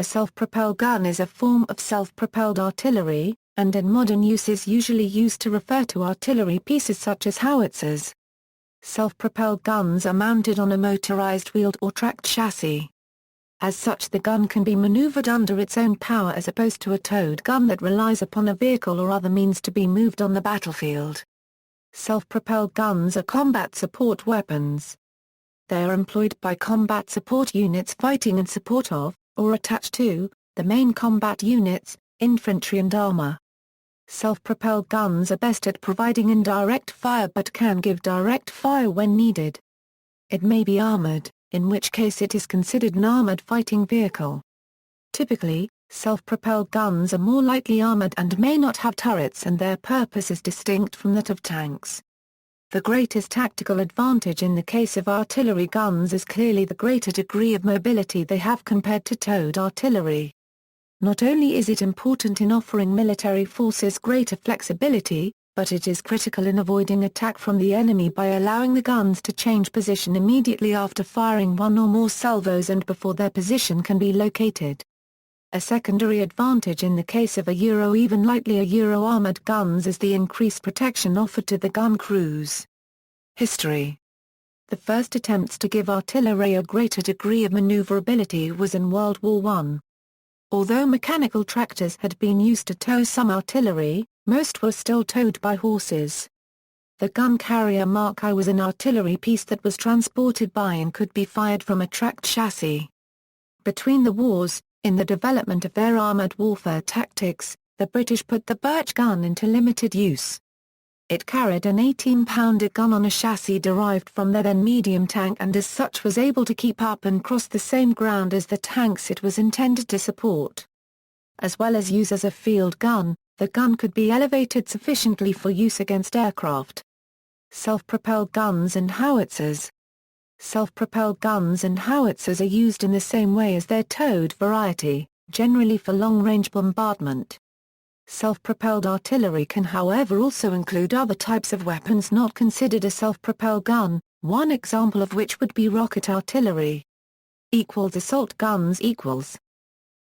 A self-propelled gun is a form of self-propelled artillery, and in modern use is usually used to refer to artillery pieces such as howitzers. Self-propelled guns are mounted on a motorized wheeled or tracked chassis. As such, the gun can be maneuvered under its own power as opposed to a towed gun that relies upon a vehicle or other means to be moved on the battlefield. Self-propelled guns are combat support weapons. They are employed by combat support units fighting in support of, or attached to, the main combat units, infantry and armour. Self-propelled guns are best at providing indirect fire but can give direct fire when needed. It may be armoured, in which case it is considered an armoured fighting vehicle. Typically, self-propelled guns are more lightly armoured and may not have turrets, and their purpose is distinct from that of tanks. The greatest tactical advantage in the case of artillery guns is clearly the greater degree of mobility they have compared to towed artillery. Not only is it important in offering military forces greater flexibility, but it is critical in avoiding attack from the enemy by allowing the guns to change position immediately after firing one or more salvos and before their position can be located. A secondary advantage in the case of even lightly armoured guns is the increased protection offered to the gun crews. History. The first attempts to give artillery a greater degree of manoeuvrability was in World War I. Although mechanical tractors had been used to tow some artillery, most were still towed by horses. The gun carrier Mark I was an artillery piece that was transported by and could be fired from a tracked chassis. Between the wars, in the development of their armoured warfare tactics, the British put the Birch gun into limited use. It carried an 18-pounder gun on a chassis derived from their then medium tank, and as such was able to keep up and cross the same ground as the tanks it was intended to support. As well as use as a field gun, the gun could be elevated sufficiently for use against aircraft. Self-propelled guns and howitzers. Self-propelled guns and howitzers are used in the same way as their towed variety, generally for long-range bombardment. Self-propelled artillery can however also include other types of weapons not considered a self-propelled gun, one example of which would be rocket artillery. Assault guns.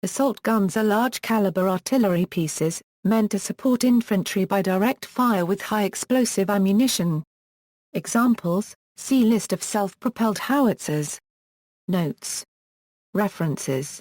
Assault guns are large-caliber artillery pieces, meant to support infantry by direct fire with high explosive ammunition. Examples: see List of self-propelled howitzers. Notes. References.